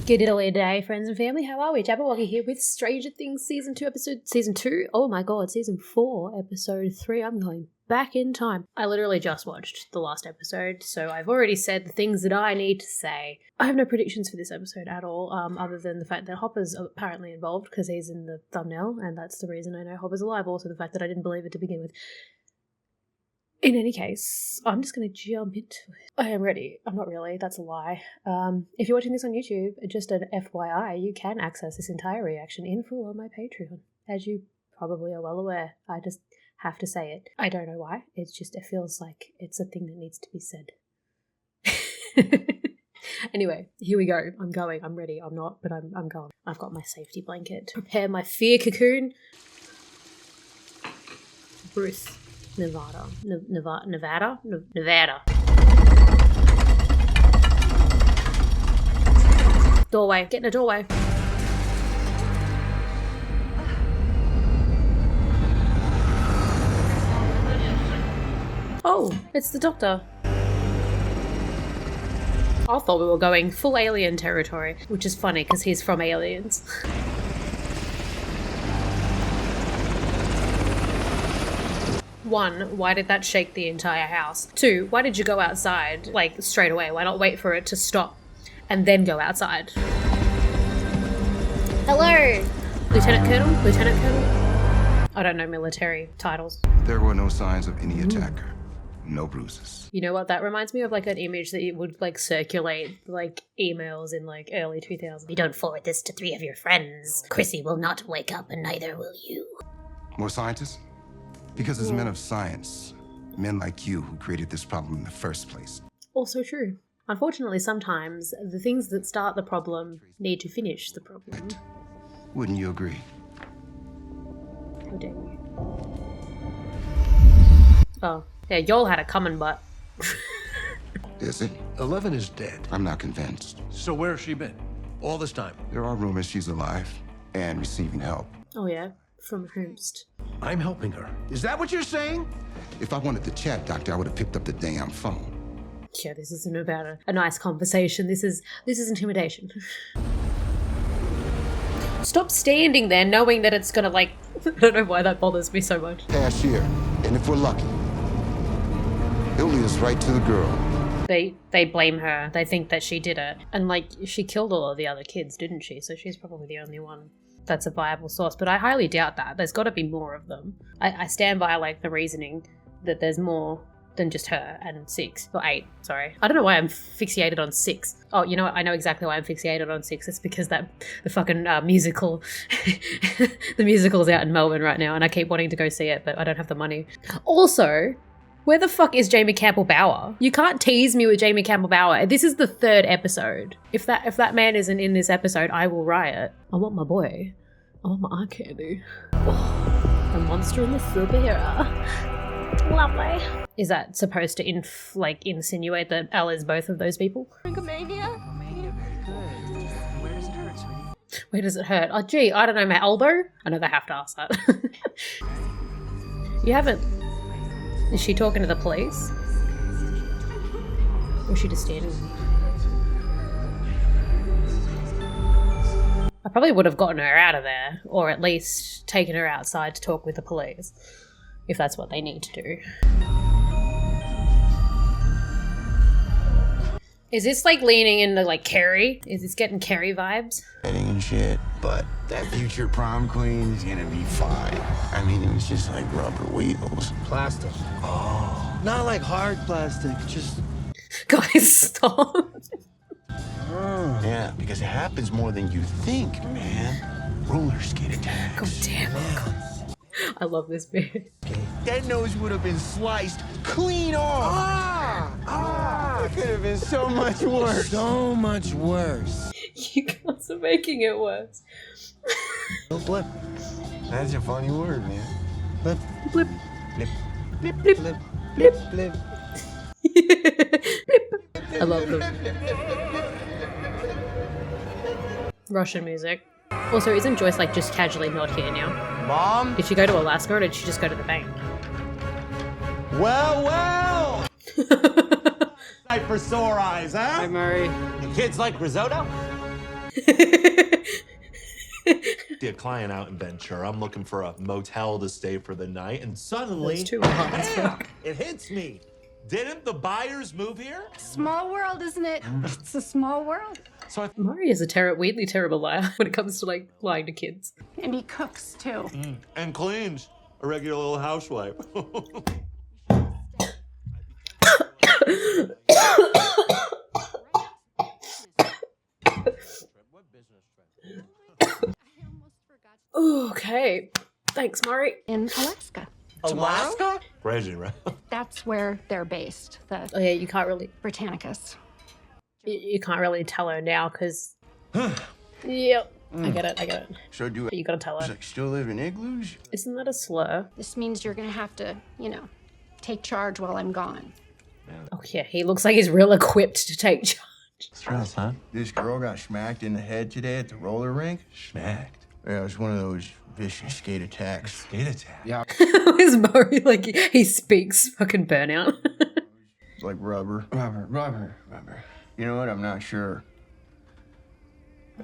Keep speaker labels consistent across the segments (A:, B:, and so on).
A: Good Italy day, friends and family. How are we? Jabberwocky here with Stranger Things Season 2. Oh my god, Season 4, Episode 3. I'm going back in time. I literally just watched the last episode, so I've already said the things that I need to say. I have no predictions for this episode at all, other than the fact that Hopper's apparently involved because he's in the thumbnail, and that's the reason I know Hopper's alive. Also, the fact that I didn't believe it to begin with. In any case, I'm just going to jump into it. I am ready. I'm not really. That's a lie. If you're watching this on YouTube, just an FYI, you can access this entire reaction in full on my Patreon, as you probably are well aware. I just have to say it. I don't know why. It feels like it's a thing that needs to be said. Anyway, here we go. I'm going. I'm ready. I'm not, but I'm going. I've got my safety blanket. Prepare my fear cocoon. Bruce. Nevada. Doorway. Get in a doorway. Oh, it's the doctor. I thought we were going full alien territory, which is funny because he's from Aliens. One, why did that shake the entire house? Two, why did you go outside, like, straight away? Why not wait for it to stop and then go outside? Hello! Lieutenant Colonel? Lieutenant Colonel? I don't know military titles.
B: There were no signs of any attacker. No bruises.
A: You know what? That reminds me of, like, an image that you would, like, circulate, like, emails in, like, early 2000s.
C: You don't forward this to 3 of your friends. Chrissy will not wake up, and neither will you.
B: More scientists? Because it's men of science, men like you, who created this problem in the first place.
A: Also true. Unfortunately, sometimes the things that start the problem need to finish the problem.
B: Wouldn't you agree?
A: How dare you? Oh, yeah, y'all had a coming butt.
B: Is it?
D: 11 is dead.
B: I'm not convinced.
D: So where's she been? All this time?
B: There are rumors she's alive and receiving help.
A: Oh yeah? From whomst?
D: I'm helping her. Is that what you're saying?
B: If I wanted to chat, Doctor, I would have picked up the damn phone.
A: Yeah, this isn't about a nice conversation. This is intimidation. Stop standing there knowing that it's gonna, like... I don't know why that bothers me so much.
B: Cashier, and if we're lucky, it'll lead us right to the girl.
A: They blame her. They think that she did it. And, like, she killed all of the other kids, didn't she? So she's probably the only one that's a viable source, but I highly doubt that. There's got to be more of them. I stand by, like, the reasoning that there's more than just her and 6 or 8. Sorry, I don't know why I'm fixated on 6. Oh, you know what? I know exactly why I'm fixated on 6. It's because the fucking musical, the musical's out in Melbourne right now, and I keep wanting to go see it, but I don't have the money. Also, where the fuck is Jamie Campbell-Bower? You can't tease me with Jamie Campbell-Bower. This is the 3rd episode. If that man isn't in this episode, I will riot. I want my boy. I want my eye candy. Oh, the monster and the superhero. Lovely. Is that supposed to insinuate that Elle is both of those people?
E: Rinkomania?
D: Where does it hurt, sweetie?
A: Where does it hurt? Oh gee, I don't know, my elbow? I know they have to ask that. You haven't... Is she talking to the police? Or is she just standing there? I probably would have gotten her out of there, or at least taken her outside to talk with the police, if that's what they need to do. Is this like leaning into like Carrie? Is this getting Carrie vibes?
F: And shit, but that future prom queen is gonna be fine. I mean, it was just like rubber wheels.
D: Plastic.
F: Oh, not like hard plastic, just...
A: Guys, stop.
F: Yeah, because it happens more than you think, man. Roller skate attacks.
A: God damn it. I love this bit.
F: That nose would have been sliced clean off. It could have been so much worse. So much worse.
A: You guys are making it worse.
F: Blip. That's a funny word, man. Blip.
A: Blip.
F: Blip.
A: Blip. Blip.
F: Blip.
A: Blip.
F: Blip.
A: Blip. I love them. Russian music. Also, isn't Joyce like just casually not here now?
F: Mom?
A: Did she go to Alaska or did she just go to the bank?
G: Well! Night for sore eyes, huh?
A: Hi, Murray.
G: The kids like risotto?
E: See a client out in Ventura. I'm looking for a motel to stay for the night, and suddenly,
A: That's too hard as
E: bam,
A: fuck.
E: it hits me. Didn't the buyers move here?
G: Small world, isn't it? It's a small world.
E: So I
A: Murray is a weirdly terrible liar when it comes to like lying to kids.
G: And he cooks, too.
E: and cleans a regular little housewife.
A: Okay. Thanks, Murray.
G: In Alaska.
E: Alaska? Crazy, right?
G: That's where they're based,
A: Oh
G: the
A: yeah, you can't really tell her now because. Yep. I get it.
F: So do
A: But you gotta tell her.
F: like still live in igloos?
A: Isn't that a slur?
G: This means you're gonna have to, take charge while I'm gone.
A: Oh yeah, he looks like he's real equipped to take charge.
E: Stress, huh?
F: This girl got smacked in the head today at the roller rink.
E: Smacked.
F: Yeah, it was one of those vicious skate attacks.
E: Skate attack.
F: Yeah,
A: Is Murray like he speaks fucking burnout?
F: it's like rubber. Rubber. You know what? I'm not sure.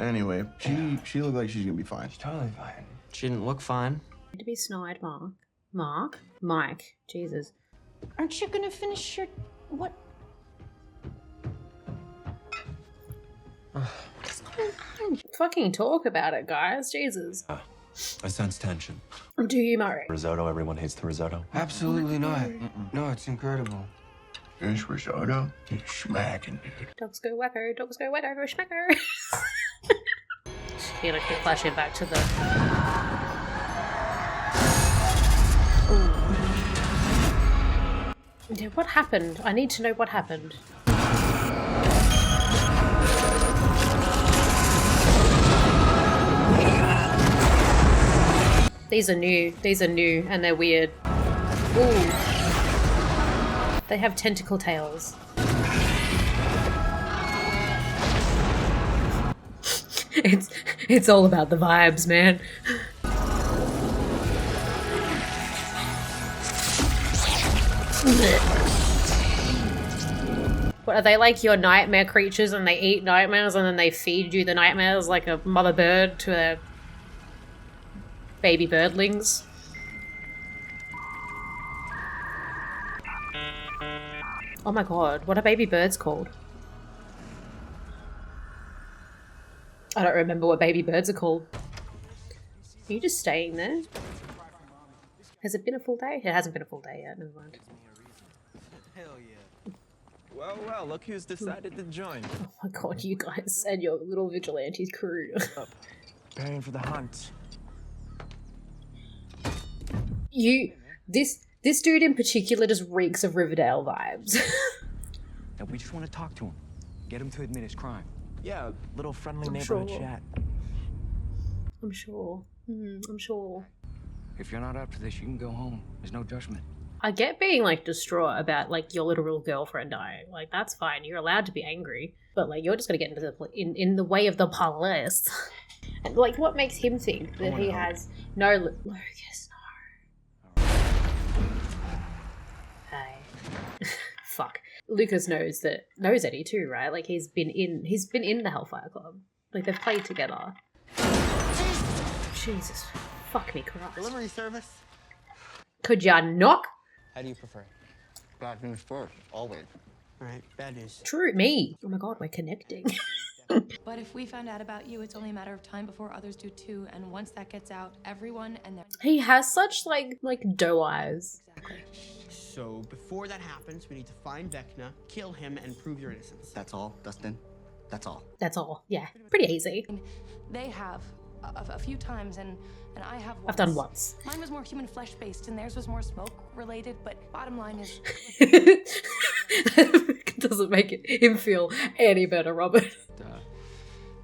F: Anyway, she looked like she's gonna be fine.
D: She's totally fine. She didn't look fine.
A: To be snide, Mike. Jesus.
G: Aren't you gonna finish your... what? What's going on?
A: Fucking talk about it, guys. Jesus.
E: I sense tension.
A: Do you, Murray?
E: Risotto, everyone hates the risotto.
D: Absolutely not. No, it's incredible.
F: This risotto is smacking, dude.
A: Dogs go wacko, schmacker. Feel like you're flashing back to the. Yeah, what happened? I need to know what happened. These are new, and they're weird. Ooh. They have tentacle tails. It's all about the vibes, man. What are they, like your nightmare creatures and they eat nightmares and then they feed you the nightmares like a mother bird to their baby birdlings? Oh my god, what are baby birds called? I don't remember what baby birds are called. Are you just staying there? Has it been a full day? It hasn't been a full day yet, never mind.
H: Hell yeah. Well, look who's decided to join.
A: Oh my god, you guys and your little vigilantes crew.
H: Preparing for the hunt.
A: This dude in particular just reeks of Riverdale vibes.
I: And we just want to talk to him. Get him to admit his crime.
H: Yeah, a little friendly
A: I'm
H: neighborhood
A: sure.
H: chat.
A: I'm sure. I'm sure.
I: If you're not up to this, you can go home. There's no judgment.
A: I get being like distraught about like your literal girlfriend dying. Like that's fine. You're allowed to be angry, but like you're just gonna get into the in the way of the police. And like, what makes him think that he has no Lucas? No. Hey, fuck. Lucas knows Eddie too, right? Like he's been in the Hellfire Club. Like they've played together. Jesus, fuck me, Christ.
F: Delivery service.
A: Could ya knock?
H: How do you prefer?
F: Bad news first, always.
H: Alright, bad news.
A: True, me. Oh my god, we're connecting.
J: But if we found out about you, it's only a matter of time before others do too. And once that gets out, everyone and their...
A: He has such like doe eyes.
J: Exactly.
K: So before that happens, we need to find Vecna, kill him, and prove your innocence.
D: That's all, Dustin. That's all.
A: That's all. Yeah, pretty easy.
J: They have a few times, and I have once.
A: I've done once.
J: Mine was more human flesh based, and theirs was more smoke related. But bottom line is,
A: Doesn't make him feel any better, Robert.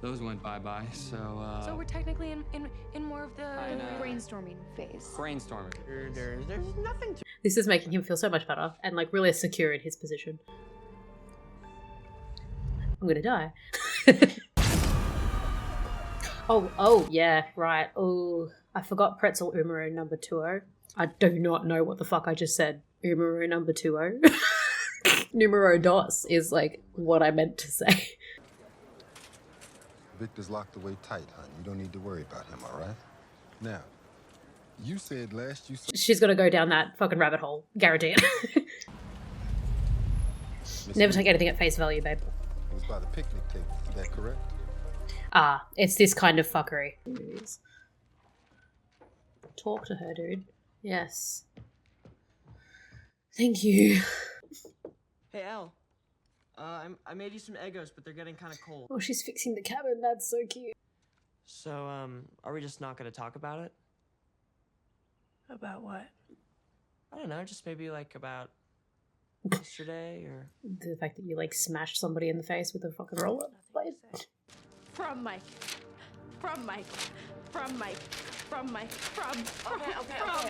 I: Those went bye-bye,
J: so we're technically in more of the
G: Brainstorming phase.
I: brainstorming.
K: There's nothing to
A: This is making him feel so much better and like really secure in his position. I'm gonna die. oh yeah, right. Oh, I forgot pretzel umaro number 20. I do not know what the fuck I just said. Umaro number 20. Numero dos is like what I meant to say.
F: Victor's locked away tight, hon. You don't need to worry about him, all right? Now, you said last you saw...
A: She's gonna go down that fucking rabbit hole. Guarantee it. Never take anything at face value, babe.
F: It was by the picnic table. Is that correct?
A: Ah, it's this kind of fuckery. Talk to her, dude. Yes. Thank you.
K: Hey, Al. I made you some Eggos, but they're getting kind of cold.
A: Oh, she's fixing the cabin. That's so cute.
K: So, are we just not gonna talk about it?
D: About what?
K: I don't know, just maybe like about yesterday or...
A: The fact that you like smashed somebody in the face with a fucking roller blade.
J: From Mike. From Mike. From Mike. From Mike. From.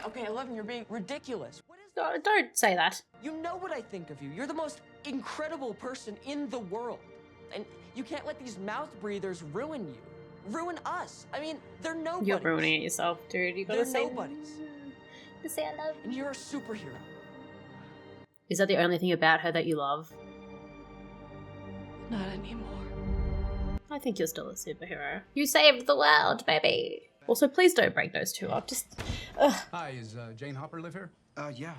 K: Okay, 11, you're being ridiculous. What is
A: Oh, don't say that.
K: You know what I think of you. You're the most incredible person in the world. And you can't let these mouth breathers ruin you. Ruin us. I mean, they're nobodies.
A: You're ruining it yourself, dude. You gotta say
K: nobodies.
A: To say I love you.
K: And you're a superhero.
A: Is that the only thing about her that you love?
J: Not anymore.
A: I think you're still a superhero. You saved the world, baby. Also, please don't break those two up. Just.
L: Hi, is Jane Hopper live here?
B: Yeah,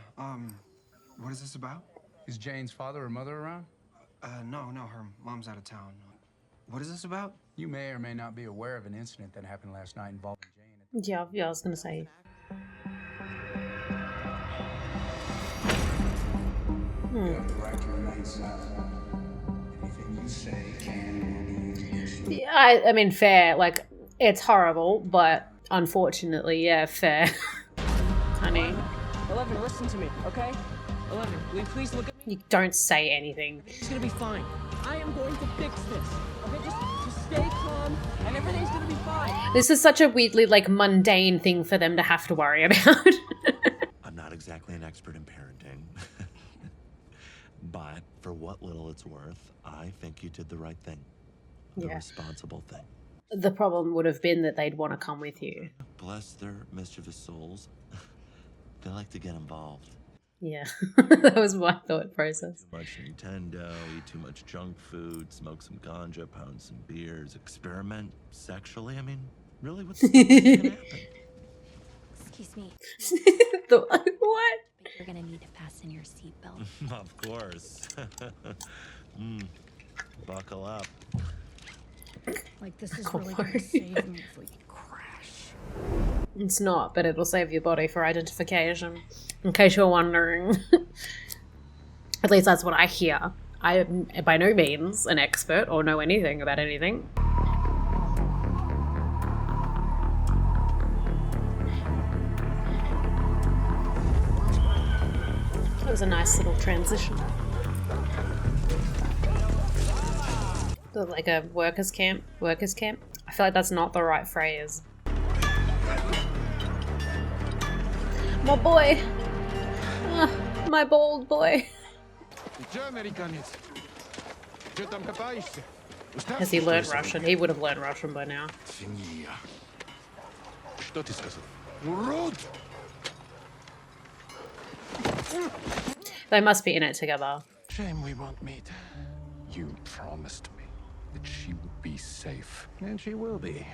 B: what is this about?
L: Is Jane's father or mother around?
B: No, her mom's out of town. What is this about?
L: You may or may not be aware of an incident that happened last night involving Jane.
A: Yeah, I was gonna say.
L: You have the right to remain silent. Anything you say can and will be used against you.
A: Yeah, I mean, fair. Like, it's horrible, but unfortunately, yeah, fair. Honey.
K: 11, listen to me, okay? 11, will you please look at me?
A: You don't say anything.
K: It's gonna be fine. I am going to fix this. Okay, just stay calm, and everything's gonna be fine.
A: This is such a weirdly, like, mundane thing for them to have to worry about.
E: I'm not exactly an expert in parenting. But for what little it's worth, I think you did the right thing. The responsible thing.
A: The problem would have been that they'd want to come with you.
E: Bless their mischievous souls. They like to get involved.
A: Yeah, that was my thought process.
E: Too much Nintendo, eat too much junk food, smoke some ganja, pound some beers, experiment sexually. I mean, really, what's gonna happen?
C: Excuse me.
A: What?
C: You're gonna need to fasten your seatbelt.
E: Of course. Buckle up.
G: Like, this is really gonna save me if we crash.
A: It's not, but it'll save your body for identification. In case you're wondering. At least that's what I hear. I am by no means an expert or know anything about anything. That was a nice little transition. Like a workers' camp? Workers' camp? I feel like that's not the right phrase. My boy! My bald boy. Has he learned Russian? He would have learned Russian by now. They must be in it together.
F: Shame we won't meet. You promised me that she would be safe. And she will be.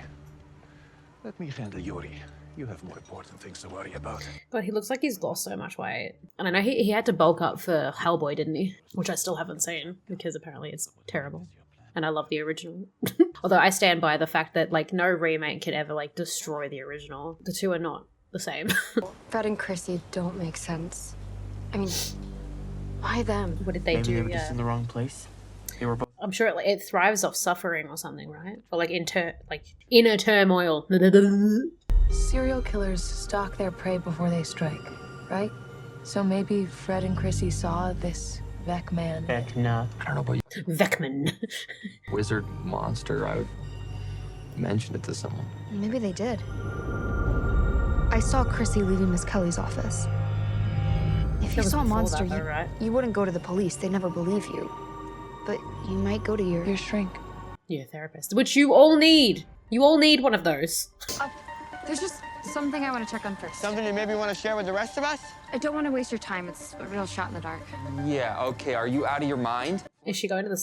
F: Let me handle Yuri. You have more important things to worry about.
A: God, he looks like he's lost so much weight. And I know he had to bulk up for Hellboy, didn't he? Which I still haven't seen, because apparently it's terrible. And I love the original. Although I stand by the fact that, like, no remake could ever, like, destroy the original. The two are not the same.
M: Fred and Chrissy don't make sense. I mean, why them?
A: What did they do?
K: Maybe they were just in the wrong place. They were both.
A: I'm sure it thrives off suffering or something, right? Or like inner turmoil.
M: Serial killers stalk their prey before they strike, right? So maybe Fred and Chrissy saw this Vec man.
K: Vecna.
H: I don't know about you.
A: Vecman.
H: Wizard monster. I would mention it to someone.
M: Maybe they did. I saw Chrissy leaving Miss Kelly's office. If you saw a monster, you wouldn't go to the police. They'd never believe you. But you might go to your shrink.
A: Your therapist, which you all need. You all need one of those.
M: There's just something I want to check on first.
K: Something you maybe want to share with the rest of us?
M: I don't want to waste your time. It's a real shot in the dark.
H: Yeah, okay. Are you out of your mind?
A: Is she going to the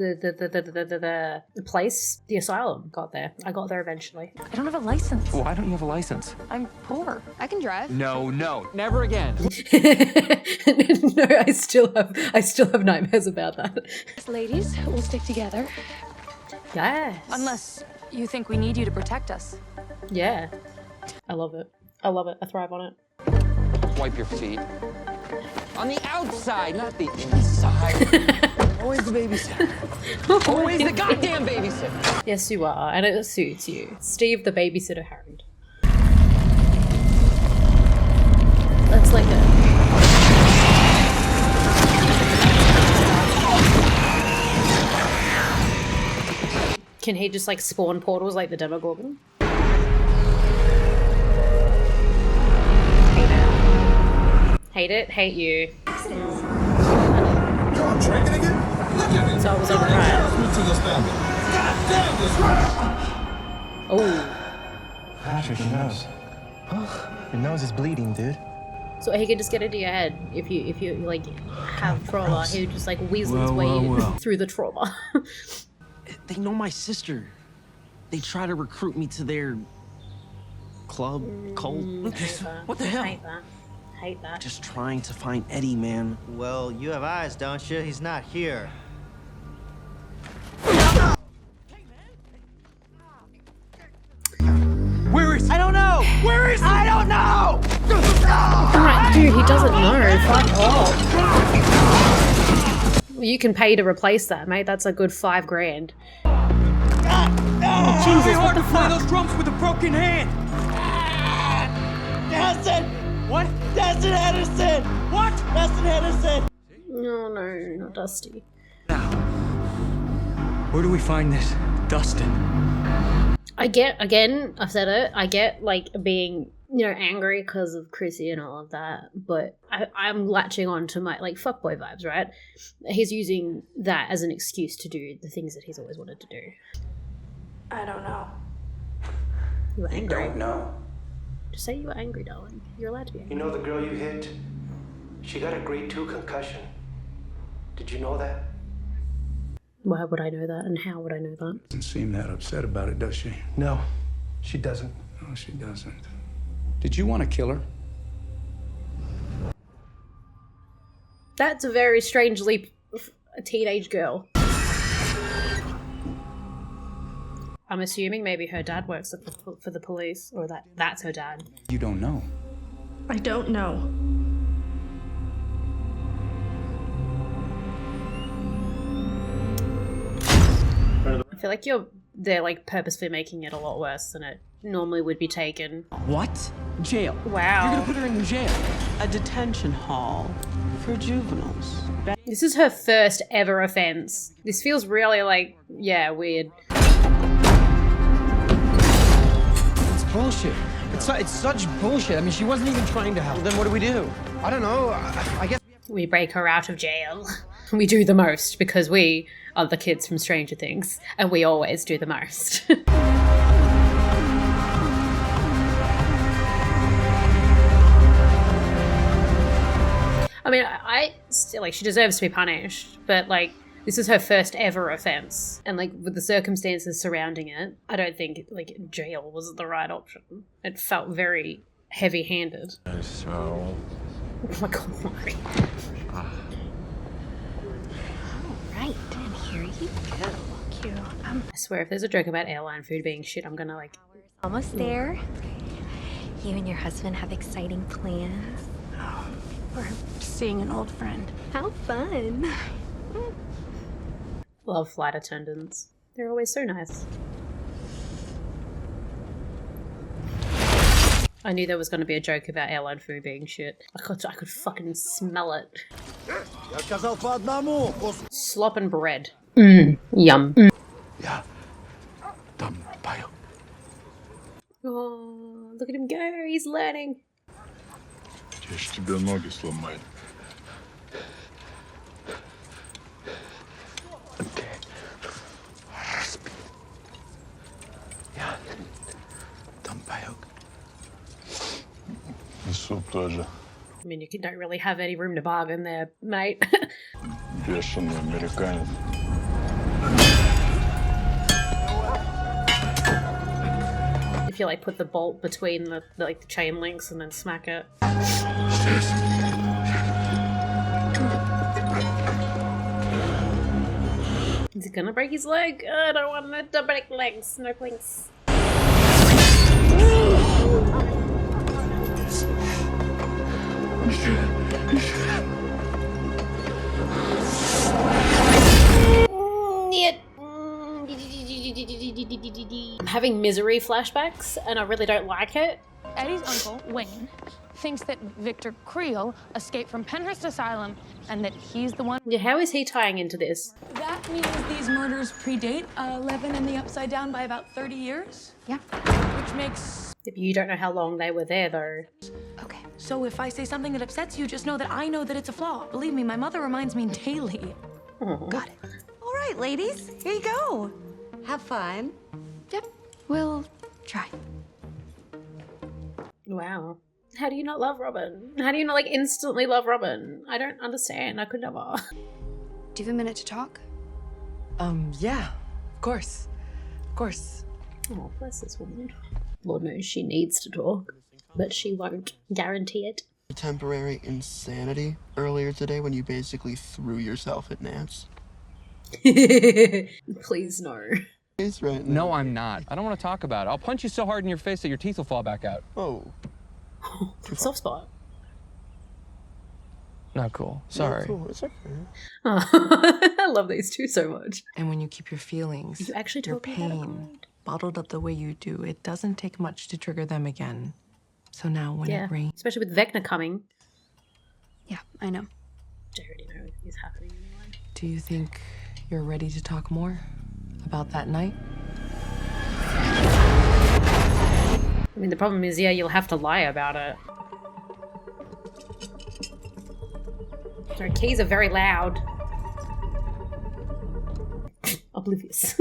A: the place, the asylum. Got there. I got there eventually.
K: I don't have a license.
F: Why don't you have a license?
K: I'm poor.
M: I can drive.
F: No, never again.
A: No, I still have nightmares about that.
J: Ladies, we'll stick together.
A: Yes.
J: Unless you think we need you to protect us.
A: Yeah. I love it. I thrive on it.
F: Wipe your feet. On the outside, not the inside. Always the babysitter. Always the goddamn babysitter.
A: Yes, you are, and it suits you. Steve, the babysitter, Harold. Let's let go. Can he just like spawn portals like the Demogorgon? Hate it, hate you.
L: You're drinking again? Look at me.
A: So I was on the Oh.
N: Patrick, your nose. Your nose is bleeding, dude.
A: So he can just get into your head if you like have trauma. He would just like weasel his way through the trauma.
O: They know my sister. They try to recruit me to their club, cult. What the hell?
A: Hate that.
O: Just trying to find Eddie, man.
P: Well, you have eyes, don't you? He's not here.
F: Where is he? I don't know. Where is he? I don't know.
A: Alright, dude, he doesn't know. Fuck off. Well, you can pay to replace that, mate. That's a good $5 grand.
F: Jesus, what the fuck? Those drums with a broken hand.
P: Dustin! What? Dustin Henderson!
F: What?
P: Dustin Henderson!
A: No, not Dusty.
F: Now, where do we find this Dustin?
A: I get, again, I've said it, I get, like, being, you know, angry because of Chrissy and all of that, but I'm latching on to my, like, fuckboy vibes, right? He's using that as an excuse to do the things that he's always wanted to do.
J: I don't know.
A: You were angry.
L: You don't know?
A: Just say you were angry, darling. You're allowed to be angry.
Q: You know the girl you hit? She got a grade 2 concussion. Did you know that?
A: Why would I know that, and how would I know that?
L: Doesn't seem that upset about it, does she?
Q: No, she doesn't.
L: No, she doesn't. Did you want to kill her?
A: That's a very strange leap of a teenage girl. I'm assuming maybe her dad works for the police, or that's her dad.
L: You don't know.
J: I don't know.
A: I feel like they're like purposefully making it a lot worse than it normally would be taken.
O: What? Jail.
A: Wow.
O: You're gonna put her in jail. A detention hall for juveniles.
A: This is her first ever offense. This feels really like, yeah, weird.
O: It's bullshit. It's such bullshit. I mean, she wasn't even trying to help. Well, then what do we do? I don't know. I guess
A: we break her out of jail. We do the most because we are the kids from Stranger Things, and we always do the most. I mean, I still, like, she deserves to be punished, but, like, this is her first ever offense. And, like, with the circumstances surrounding it, I don't think, like, jail was the right option. It felt very heavy-handed.
E: So...
A: Oh my god, Mari.
R: Alright, and here you go. Cute.
A: I swear, if there's a joke about airline food being shit, I'm gonna, like...
R: Almost there. You and your husband have exciting plans.
J: We're seeing an old friend.
R: How fun.
A: Love flight attendants. They're always so nice. I knew there was going to be a joke about airline food being shit. I could fucking smell it. Slop and bread. Yum.
F: Yeah.
A: Oh, look at him go. He's learning.
S: Тебе ноги сломать.
F: Я там паёк.
S: И суп тоже.
A: I mean, you don't really have any room to bargain there, mate.
S: Бешеный американец.
A: If you like put the bolt between the like the chain links and then smack it. Is he gonna break his leg? I don't want him to break legs. No please. I'm having misery flashbacks and I really don't like it.
J: Eddie's uncle, Wayne, thinks that Victor Creel escaped from Penhurst Asylum and that he's the one.
A: Yeah, how is he tying into this?
J: That means these murders predate Levin and the Upside Down by about 30 years?
M: Yeah.
J: Which makes...
A: You don't know how long they were there, though.
J: Okay. So if I say something that upsets you, just know that I know that it's a flaw. Believe me, my mother reminds me daily.
A: Got it.
T: All right, ladies, here you go. Have fun.
M: Yep, we'll try.
A: Wow. How do you not love Robin? How do you not like instantly love Robin? I don't understand. I could never.
M: Do you have a minute to talk?
T: Yeah, of course. Of course.
A: Oh, bless this woman. Lord knows she needs to talk, but she won't guarantee it.
U: Temporary insanity earlier today when you basically threw yourself at Nance.
A: Please no.
U: Right now.
V: No, I'm not. I don't want to talk about it. I'll punch you so hard in your face that your teeth will fall back out.
U: Oh.
A: Soft spot.
V: Not cool. Sorry.
U: Not cool. It's okay.
A: I love these two so much.
T: And when you keep your feelings,
A: You actually
T: your
A: told me that.
T: pain bottled up the way you do, it doesn't take much to trigger them again. So now when it rains...
A: Especially with Vecna coming.
M: Yeah, I know.
A: I already know is happening anyway.
T: Do you think you're ready to talk more about that night?
A: I mean, the problem is, yeah, you'll have to lie about it. Our keys are very loud. Oblivious.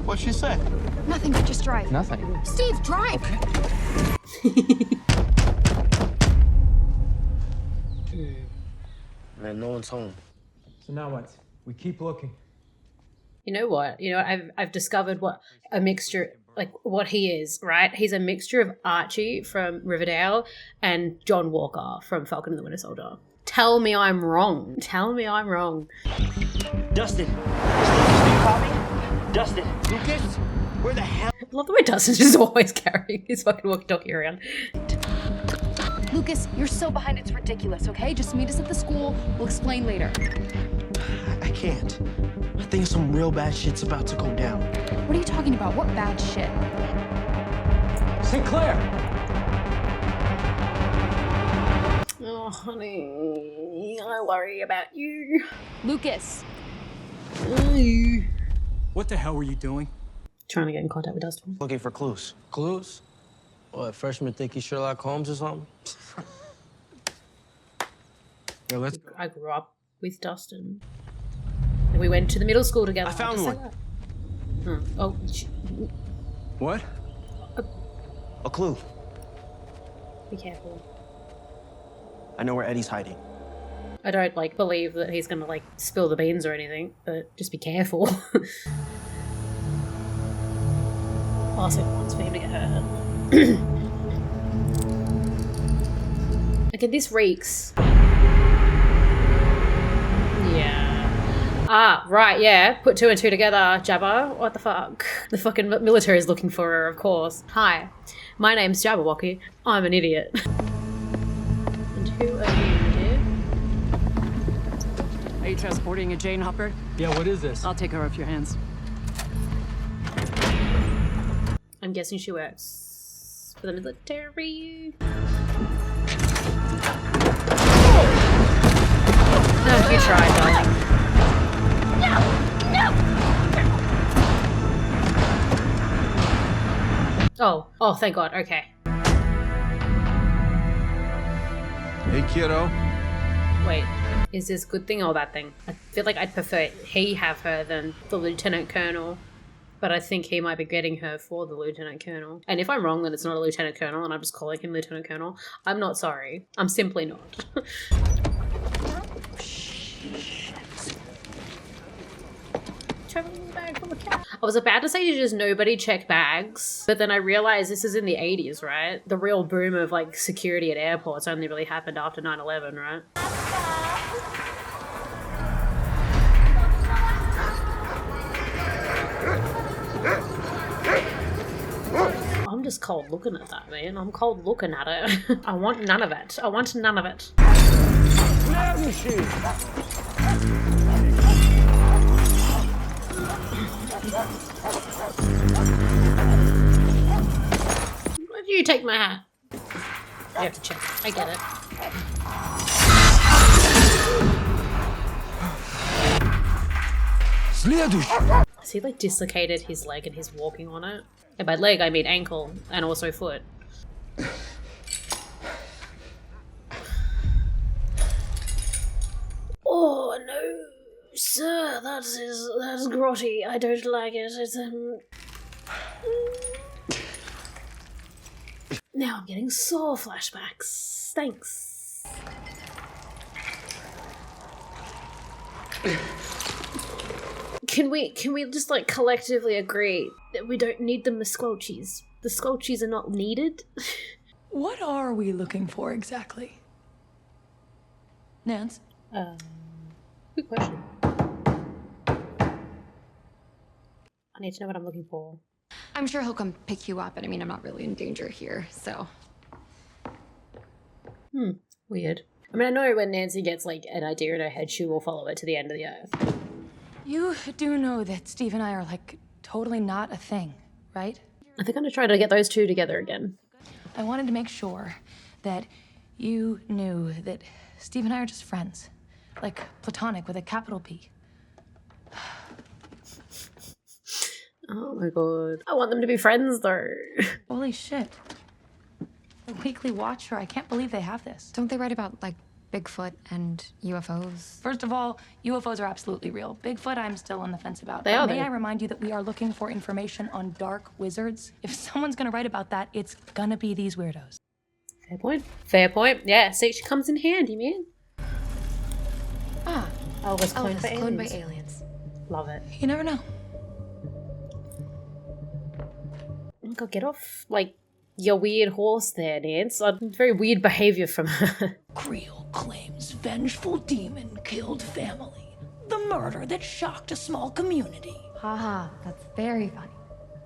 U: What'd she say?
M: Nothing, just drive.
V: Nothing.
M: Steve, drive!
O: Man, no one's home.
W: So now what? We keep looking.
A: You know what? I've discovered what a mixture, like what he is, right? He's a mixture of Archie from Riverdale and John Walker from Falcon and the Winter Soldier. Tell me I'm wrong. Tell me I'm wrong.
O: Dustin! Do you copy? Dustin! Lucas? Where the hell?
A: I love the way Dustin's just always carrying his fucking walkie-talkie around.
M: Lucas, you're so behind, it's ridiculous, okay? Just meet us at the school. We'll explain later.
O: I can't. I think some real bad shit's about to go down.
M: What are you talking about? What bad shit?
W: Sinclair!
A: Oh, honey, I worry about you.
M: Lucas.
W: What the hell were you doing?
A: Trying to get in contact with Dustin.
O: Looking for clues. Clues? What, freshmen think he's Sherlock Holmes or something? Yo, let's go.
A: I grew up with Dustin. And we went to the middle school together.
O: I found one.
A: Oh.
O: What? A clue.
A: Be careful.
O: I know where Eddie's hiding.
A: I don't, believe that he's gonna, spill the beans or anything, but just be careful. Also wants for him to get hurt. Okay, this reeks. Yeah. Ah, right, yeah. Put two and two together, Jabba. What the fuck? The fucking military is looking for her, of course. Hi, my name's Jabberwocky. I'm an idiot. And who are you, dear?
D: Are you transporting a Jane Hopper?
W: Yeah, what is this?
D: I'll take her off your hands.
A: I'm guessing she works for the military. No, you tried, darling. No! Oh, thank God. Okay.
F: Hey, kiddo.
A: Wait, is this a good thing or a bad thing? I feel like I'd prefer he have her than the lieutenant colonel. But I think he might be getting her for the lieutenant colonel. And if I'm wrong that it's not a lieutenant colonel and I'm just calling him lieutenant colonel, I'm not sorry. I'm simply not. I was about to say to just nobody check bags, but then I realized this is in the 80s, right? The real boom of like security at airports only really happened after 9/11, right? I'm just cold looking at that, man. I'm cold looking at it. I want none of it. I want none of it. Why do you take my hat? I have to check. I get it. Has he like dislocated his leg and he's walking on it? And by leg I mean ankle and also foot. Oh no, sir, that's grotty. I don't like it. It's Now I'm getting sore flashbacks. Thanks. Can we just like collectively agree that we don't need the Squelchies? The Squelchies are not needed.
J: What are we looking for exactly? Nance?
A: Good question. I need to know what I'm looking for.
M: I'm sure he'll come pick you up, and I mean, I'm not really in danger here, so.
A: Weird. I mean, I know when Nancy gets like an idea in her head, she will follow it to the end of the earth.
J: You do know that Steve and I are like totally not a thing, right?
A: I think I'm gonna try to get those two together again.
J: I wanted to make sure that you knew that Steve and I are just friends. Like platonic with a capital P.
A: Oh my god. I want them to be friends though.
J: Holy shit. The Weekly Watcher, I can't believe they have this.
M: Don't they write about, like, Bigfoot and UFOs?
J: First of all, UFOs are absolutely real. Bigfoot, I'm still on the fence about.
A: They are,
J: May
A: though.
J: I remind you that we are looking for information on dark wizards? If someone's gonna write about that, it's gonna be these weirdos.
A: Fair point. Fair point. Yeah, see, she comes in handy, man. Elvis cloned by aliens. Love it.
J: You never know.
A: God, get off, like, your weird horse there, Nance. Very weird behavior from her.
J: Creel claims vengeful demon killed family. The murder that shocked a small community.
M: Haha, that's very funny.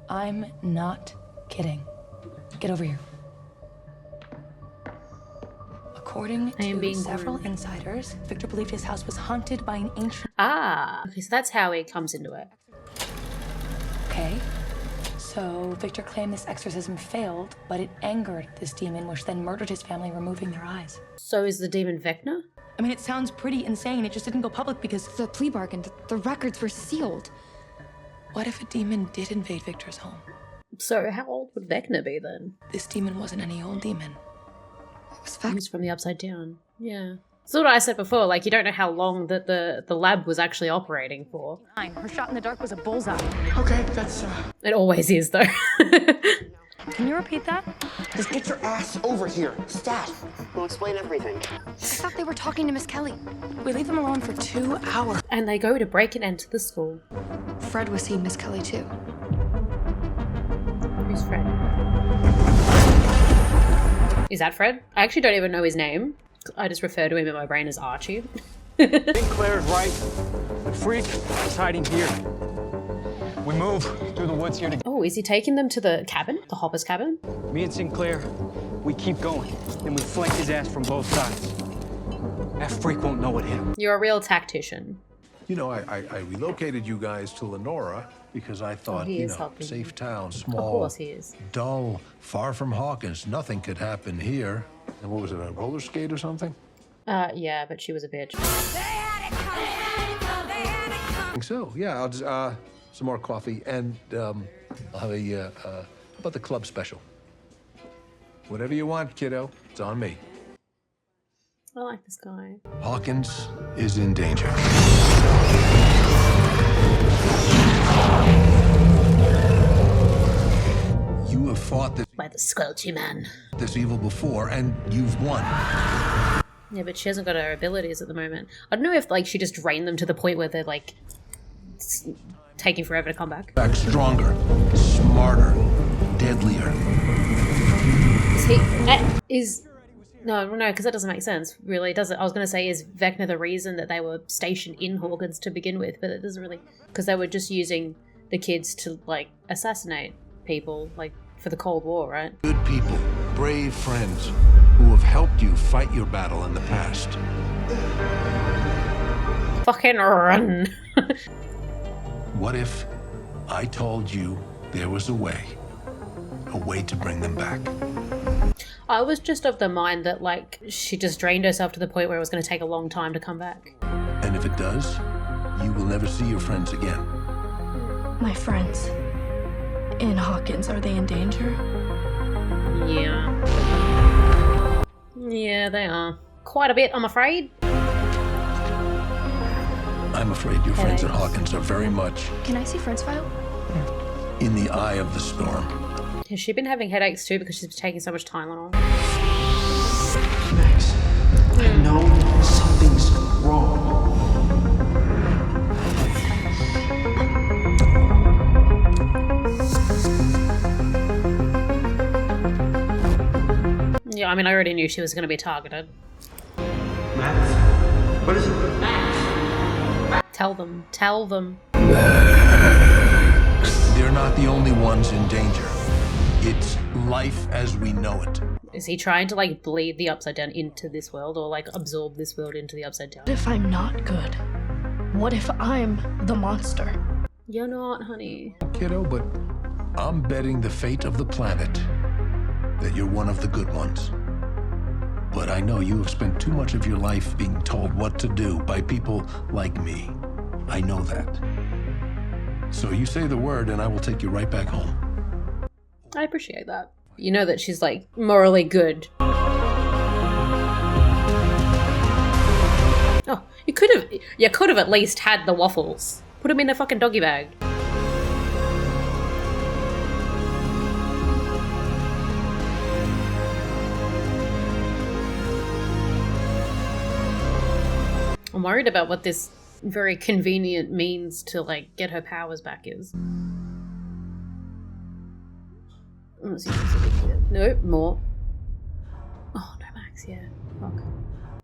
J: I'm not kidding. Get over here. According to several insiders, Victor believed his house was haunted by an ancient...
A: Okay, so that's how he comes into it.
J: Okay. So Victor claimed this exorcism failed, but it angered this demon, which then murdered his family, removing their eyes.
A: So is the demon Vecna?
J: I mean, it sounds pretty insane. It just didn't go public because...
M: The plea bargain, the records were sealed.
J: What if a demon did invade Victor's home?
A: So how old would Vecna be then?
J: This demon wasn't any old demon.
A: He was from the Upside Down. Yeah. That's what I said before, like, you don't know how long that the lab was actually operating for.
G: Her shot in the dark was a bullseye.
U: Okay, that's,
A: It always is, though.
G: Can you repeat that?
U: Just get your ass over here. Stat. We'll explain everything.
M: I thought they were talking to Miss Kelly.
J: We leave them alone for 2 hours.
A: And they go to break and enter the school.
M: Fred was seeing Miss Kelly, too.
A: Who's Fred? Is that Fred? I actually don't even know his name. I just refer to him in my brain as Archie.
W: Claire's right. The freak is hiding here. We move through the woods here together.
A: Oh, is he taking them to the cabin? The Hopper's cabin?
W: Me and Sinclair, we keep going. Then we flank his ass from both sides. That freak won't know what hit him.
A: You're a real tactician.
B: You know, I relocated you guys to Lenora because I thought,
A: he
B: you
A: is
B: know,
A: helping
B: safe
A: you.
B: town,
A: Of
B: small,
A: course he is.
B: dull, far from Hawkins. Nothing could happen here. And what was it, a roller skate or something?
A: Yeah, but she was a bitch.
B: I think so. Yeah, I'll just, some more coffee and, I'll have a, how about the club special? Whatever you want, kiddo. It's on me.
A: I like this guy.
B: Hawkins is in danger. You have fought
A: By the Squelchy Man.
B: this evil before, and you've won.
A: Yeah, but she hasn't got her abilities at the moment. I don't know if like she just drained them to the point where they're like taking forever to come back.
B: Back stronger, smarter, deadlier.
A: No, because that doesn't make sense, really, does it? I was going to say, is Vecna the reason that they were stationed in Hawkins to begin with, but it doesn't really, because they were just using the kids to, like, assassinate people, like, for the Cold War, right?
B: Good people, brave friends, who have helped you fight your battle in the past.
A: Fucking run!
B: What if I told you there was a way to bring them back?
A: I was just of the mind that, like, she just drained herself to the point where it was going to take a long time to come back.
B: And if it does, you will never see your friends again.
G: My friends in Hawkins, are they in danger?
A: Yeah. Yeah, they are. Quite a bit, I'm afraid.
B: I'm afraid your friends in Hawkins are very much
M: Can I see Fred's file?
B: in the eye of the storm.
A: Has she been having headaches too because she's been taking so much Tylenol?
P: Max, I know something's wrong.
A: Yeah, I mean, I already knew she was going to be targeted.
P: Max? What is it? Max!
A: Tell them. Tell them.
B: They're not the only ones in danger. It's life as we know it.
A: Is he trying to, like, bleed the Upside Down into this world or, like, absorb this world into the Upside Down?
G: What if I'm not good? What if I'm the monster?
A: You're not, honey.
B: Kiddo, but I'm betting the fate of the planet that you're one of the good ones. But I know you have spent too much of your life being told what to do by people like me. I know that. So you say the word and I will take you right back home.
A: I appreciate that. You know that she's, like, morally good. Oh, you could have at least had the waffles. Put them in a fucking doggy bag. I'm worried about what this very convenient means to, like, get her powers back is. No, more. Oh, no, Max, yeah. Fuck.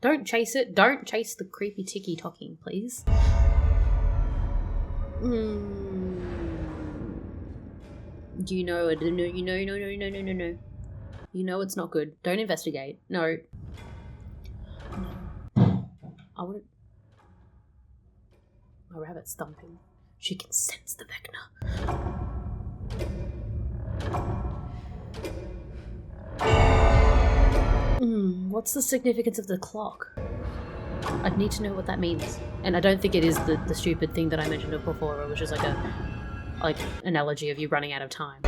A: Don't chase it. Don't chase the creepy ticky talking, please. You know it. No. You know it's not good. Don't investigate. No. I wouldn't. My rabbit's thumping. She can sense the Vecna. What's the significance of the clock? I'd need to know what that means. And I don't think it is the stupid thing that I mentioned before, which is like a analogy of you running out of time.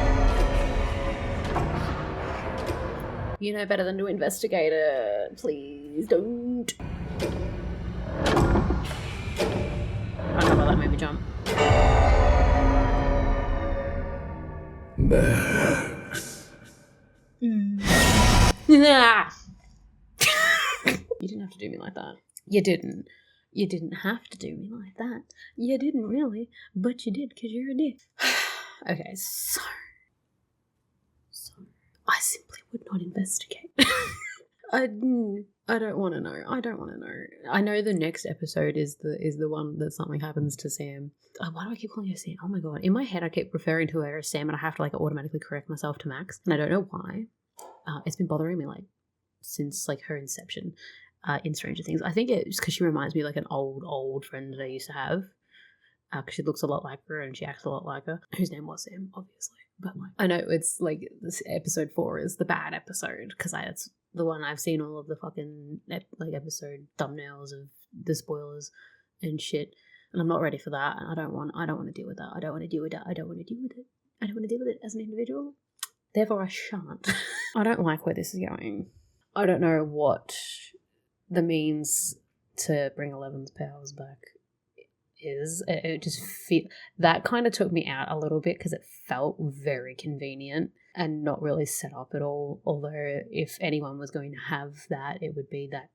A: You know better than to investigate it. Please don't. I don't know why that made me jump.
B: Max.
A: You didn't have to do me like that. You didn't. You didn't have to do me like that. You didn't really, but you did because you're a dick. Okay, so I simply would not investigate. I don't want to know. I don't want to know. I know the next episode is the one that something happens to Sam. Why do I keep calling her Sam? Oh my god! In my head, I keep referring to her as Sam, and I have to like automatically correct myself to Max, and I don't know why. It's been bothering me like since like her inception in Stranger Things. I think it's because she reminds me like an old friend that I used to have. Because she looks a lot like her and she acts a lot like her. Whose name was Sam, obviously. But like, I know it's like this episode 4 is the bad episode because it's the one I've seen all of the fucking like episode thumbnails of the spoilers and shit, and I'm not ready for that. And I don't want to deal with that. I don't want to deal with it. I don't want to deal with it as an individual. Therefore, I shan't. I don't like where this is going. I don't know what the means to bring Eleven's powers back is. It just that kind of took me out a little bit because it felt very convenient and not really set up at all. Although if anyone was going to have that, it would be that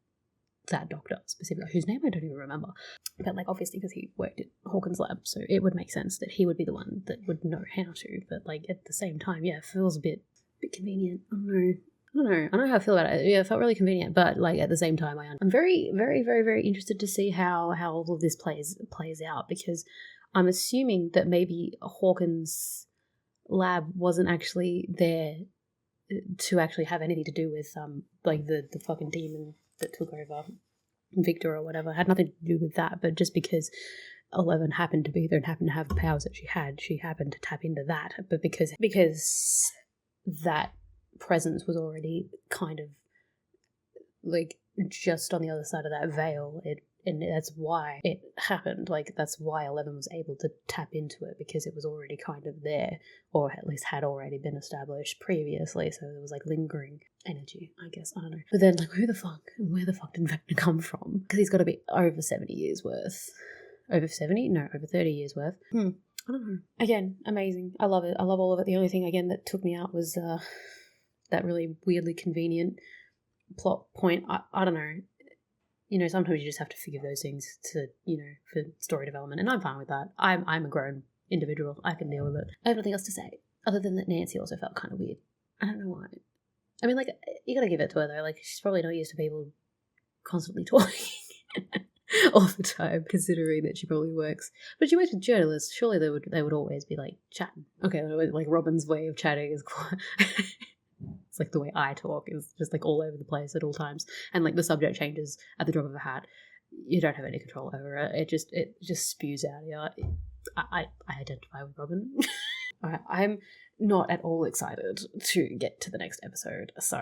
A: that doctor specifically, whose name I don't even remember. But like obviously because he worked at Hawkins' lab, so it would make sense that he would be the one that would know how to. But like at the same time, yeah, it feels a bit convenient. I don't know how I feel about it. Yeah, it felt really convenient, but like at the same time, I'm very, very, very, very interested to see how all of this plays out, because I'm assuming that maybe Hawkins' lab wasn't actually there to actually have anything to do with like the fucking demon that took over Victor or whatever. It had nothing to do with that, but just because 11 happened to be there and happened to have the powers that she happened to tap into that. But because that presence was already kind of like just on the other side of that veil, and that's why it happened. Like that's why 11 was able to tap into it, because it was already kind of there, or at least had already been established previously. So there was like lingering energy, I guess. I don't know. But then like where the fuck did Vecna come from? Because he's got to be over 70 years worth. Over 70? No, over 30 years worth. I don't know. Again, amazing. I love it. I love all of it. The only thing again that took me out was that really weirdly convenient plot point. I don't know. You know, sometimes you just have to forgive those things to, you know, for story development, and I'm fine with that. I'm a grown individual. I can deal with it. I have nothing else to say other than that Nancy also felt kind of weird. I don't know why. I mean, like, you gotta give it to her though. Like, she's probably not used to people constantly talking all the time, considering that she probably works. But she works with journalists. Surely they would always be like chatting. Okay, like Robin's way of chatting is quite. It's like the way I talk is just like all over the place at all times, and like the subject changes at the drop of a hat. You don't have any control over it. It just spews out. Yeah, I identify with Robin. All right, I'm not at all excited to get to the next episode, so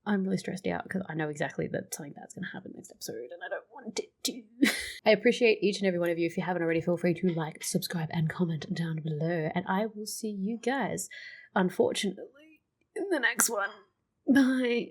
A: I'm really stressed out because I know exactly that something bad's going to happen next episode, and I don't want it to. I appreciate each and every one of you. If you haven't already, feel free to like, subscribe, and comment down below, and I will see you guys, unfortunately, in the next one. Bye.